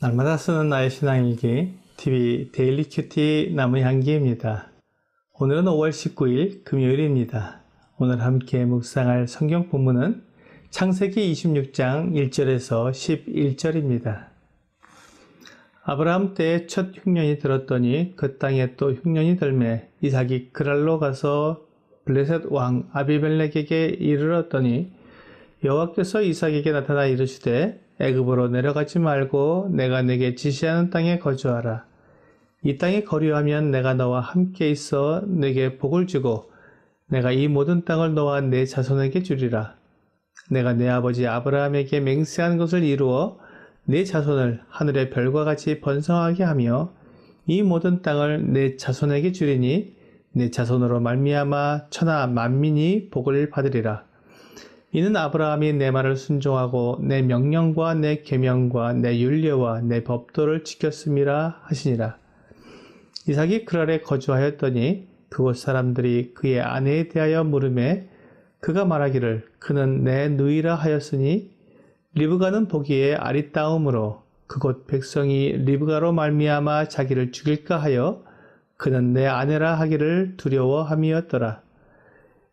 날마다 쓰는 나의 신앙일기 TV 데일리 큐티 나무 향기입니다. 오늘은 5월 19일 금요일입니다. 오늘 함께 묵상할 성경 본문은 창세기 26장 1절에서 11절입니다. 아브라함 때에 첫 흉년이 들었더니 그 땅에 또 흉년이 들매 이삭이 그랄로 가서 블레셋 왕 아비멜렉에게 이르렀더니 여호와께서 이삭에게 나타나 이르시되 애굽으로 내려가지 말고 내가 네게 지시하는 땅에 거주하라. 이 땅에 거류하면 내가 너와 함께 있어 네게 복을 주고 내가 이 모든 땅을 너와 네 자손에게 주리라. 내가 네 아버지 아브라함에게 맹세한 것을 이루어 네 자손을 하늘의 별과 같이 번성하게 하며 이 모든 땅을 네 자손에게 주리니 네 자손으로 말미암아 천하 만민이 복을 받으리라. 이는 아브라함이 내 말을 순종하고 내 명령과 내 계명과 내 율례와 내 법도를 지켰음이라 하시니라. 이삭이 그랄에 거주하였더니 그곳 사람들이 그의 아내에 대하여 물으매 그가 말하기를 그는 내 누이라 하였으니 리브가는 보기에 아리따움으로 그곳 백성이 리브가로 말미암아 자기를 죽일까 하여 그는 내 아내라 하기를 두려워함이었더라.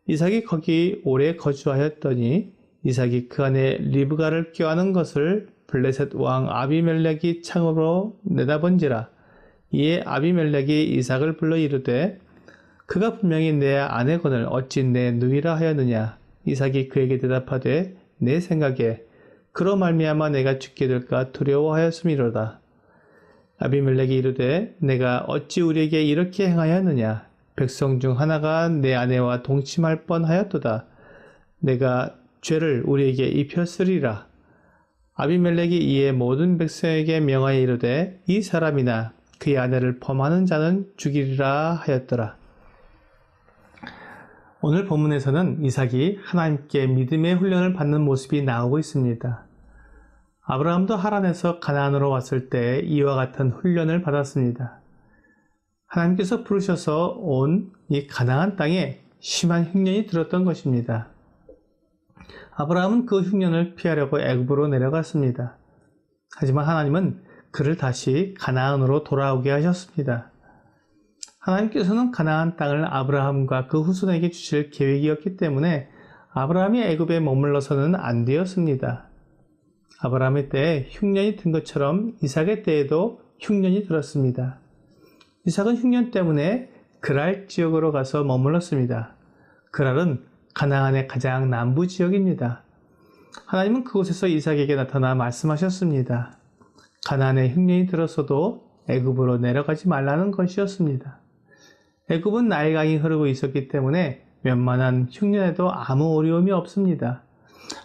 이삭이 거기 오래 거주하였더니 이삭이 그 안에 리브가를 껴안은 것을 블레셋 왕 아비멜렉이 창으로 내다본지라. 이에 아비멜렉이 이삭을 불러 이르되 그가 분명히 내 아내거늘 어찌 내 누이라 하였느냐. 이삭이 그에게 대답하되 내 생각에 그로 말미암아 내가 죽게 될까 두려워하였음이로다. 아비멜렉이 이르되 내가 어찌 우리에게 이렇게 행하였느냐. 백성 중 하나가 내 아내와 동침할 뻔하였도다. 내가 죄를 우리에게 입혔으리라. 아비멜렉이 이에 모든 백성에게 명하여 이르되 이 사람이나 그의 아내를 범하는 자는 죽이리라 하였더라. 오늘 본문에서는 이삭이 하나님께 믿음의 훈련을 받는 모습이 나오고 있습니다. 아브라함도 하란에서 가나안으로 왔을 때 이와 같은 훈련을 받았습니다. 하나님께서 부르셔서 온 이 가나안 땅에 심한 흉년이 들었던 것입니다. 아브라함은 그 흉년을 피하려고 애굽으로 내려갔습니다. 하지만 하나님은 그를 다시 가나안으로 돌아오게 하셨습니다. 하나님께서는 가나안 땅을 아브라함과 그 후손에게 주실 계획이었기 때문에 아브라함이 애굽에 머물러서는 안 되었습니다. 아브라함의 때에 흉년이 든 것처럼 이삭의 때에도 흉년이 들었습니다. 이삭은 흉년 때문에 그랄 지역으로 가서 머물렀습니다. 그랄은 가나안의 가장 남부 지역입니다. 하나님은 그곳에서 이삭에게 나타나 말씀하셨습니다. 가나안에 흉년이 들었어도 애굽으로 내려가지 말라는 것이었습니다. 애굽은 나일강이 흐르고 있었기 때문에 웬만한 흉년에도 아무 어려움이 없습니다.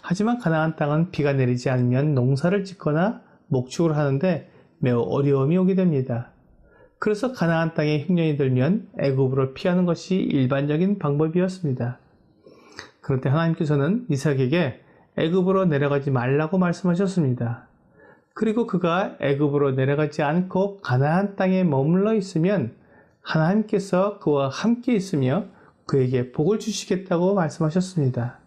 하지만 가나안 땅은 비가 내리지 않으면 농사를 짓거나 목축을 하는데 매우 어려움이 오게 됩니다. 그래서 가나안 땅에 흉년이 들면 애굽으로 피하는 것이 일반적인 방법이었습니다. 그런데 하나님께서는 이삭에게 애굽으로 내려가지 말라고 말씀하셨습니다. 그리고 그가 애굽으로 내려가지 않고 가나안 땅에 머물러 있으면 하나님께서 그와 함께 있으며 그에게 복을 주시겠다고 말씀하셨습니다.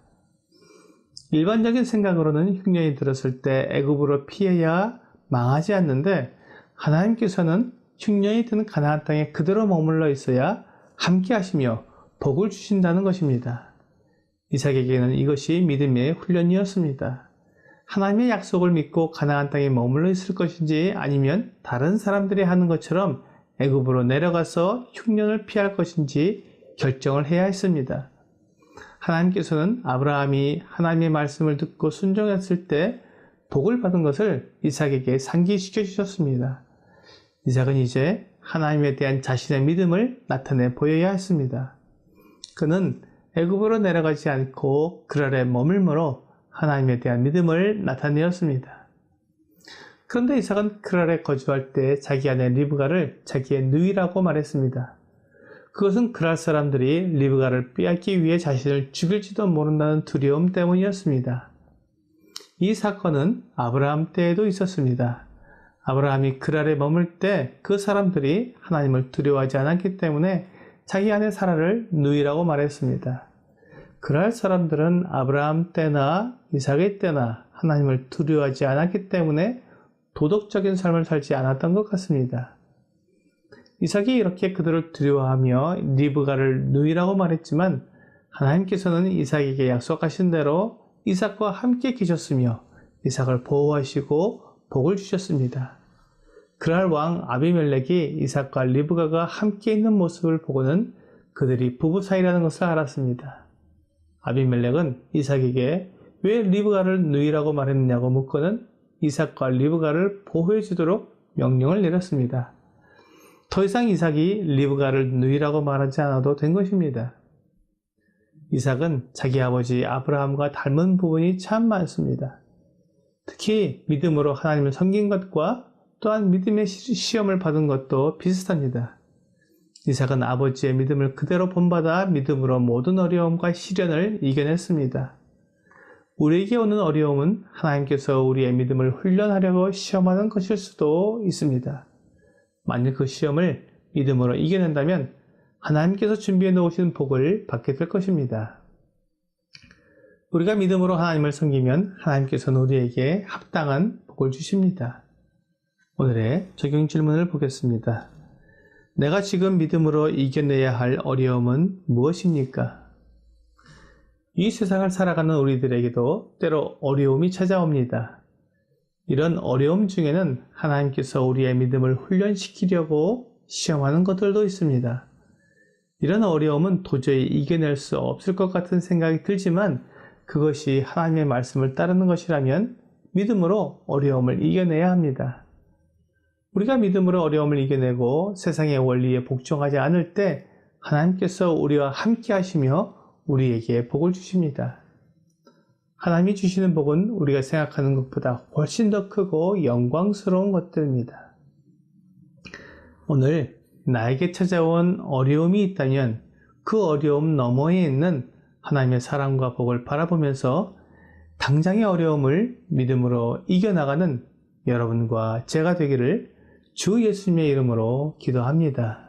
일반적인 생각으로는 흉년이 들었을 때 애굽으로 피해야 망하지 않는데 하나님께서는 흉년이 든 가나안 땅에 그대로 머물러 있어야 함께 하시며 복을 주신다는 것입니다. 이삭에게는 이것이 믿음의 훈련이었습니다. 하나님의 약속을 믿고 가나안 땅에 머물러 있을 것인지 아니면 다른 사람들이 하는 것처럼 애굽으로 내려가서 흉년을 피할 것인지 결정을 해야 했습니다. 하나님께서는 아브라함이 하나님의 말씀을 듣고 순종했을 때 복을 받은 것을 이삭에게 상기시켜 주셨습니다. 이삭은 이제 하나님에 대한 자신의 믿음을 나타내 보여야 했습니다. 그는 애굽으로 내려가지 않고 그랄에 머물므로 하나님에 대한 믿음을 나타내었습니다. 그런데 이삭은 그랄에 거주할 때 자기 아내 리브가를 자기의 누이라고 말했습니다. 그것은 그랄 사람들이 리브가를 빼앗기 위해 자신을 죽일지도 모른다는 두려움 때문이었습니다. 이 사건은 아브라함 때에도 있었습니다. 아브라함이 그랄에 머물 때 그 사람들이 하나님을 두려워하지 않았기 때문에 자기 아내 사라를 누이라고 말했습니다. 그랄 사람들은 아브라함 때나 이삭의 때나 하나님을 두려워하지 않았기 때문에 도덕적인 삶을 살지 않았던 것 같습니다. 이삭이 이렇게 그들을 두려워하며 리브가를 누이라고 말했지만 하나님께서는 이삭에게 약속하신 대로 이삭과 함께 계셨으며 이삭을 보호하시고 복을 주셨습니다. 그날 왕 아비멜렉이 이삭과 리브가가 함께 있는 모습을 보고는 그들이 부부 사이라는 것을 알았습니다. 아비멜렉은 이삭에게 왜 리브가를 누이라고 말했느냐고 묻고는 이삭과 리브가를 보호해 주도록 명령을 내렸습니다. 더 이상 이삭이 리브가를 누이라고 말하지 않아도 된 것입니다. 이삭은 자기 아버지 아브라함과 닮은 부분이 참 많습니다. 특히 믿음으로 하나님을 섬긴 것과 또한 믿음의 시험을 받은 것도 비슷합니다. 이삭은 아버지의 믿음을 그대로 본받아 믿음으로 모든 어려움과 시련을 이겨냈습니다. 우리에게 오는 어려움은 하나님께서 우리의 믿음을 훈련하려고 시험하는 것일 수도 있습니다. 만일 그 시험을 믿음으로 이겨낸다면 하나님께서 준비해 놓으신 복을 받게 될 것입니다. 우리가 믿음으로 하나님을 섬기면 하나님께서는 우리에게 합당한 복을 주십니다. 오늘의 적용 질문을 보겠습니다. 내가 지금 믿음으로 이겨내야 할 어려움은 무엇입니까? 이 세상을 살아가는 우리들에게도 때로 어려움이 찾아옵니다. 이런 어려움 중에는 하나님께서 우리의 믿음을 훈련시키려고 시험하는 것들도 있습니다. 이런 어려움은 도저히 이겨낼 수 없을 것 같은 생각이 들지만 그것이 하나님의 말씀을 따르는 것이라면 믿음으로 어려움을 이겨내야 합니다. 우리가 믿음으로 어려움을 이겨내고 세상의 원리에 복종하지 않을 때 하나님께서 우리와 함께 하시며 우리에게 복을 주십니다. 하나님이 주시는 복은 우리가 생각하는 것보다 훨씬 더 크고 영광스러운 것들입니다. 오늘 나에게 찾아온 어려움이 있다면 그 어려움 너머에 있는 하나님의 사랑과 복을 바라보면서 당장의 어려움을 믿음으로 이겨나가는 여러분과 제가 되기를 주 예수님의 이름으로 기도합니다.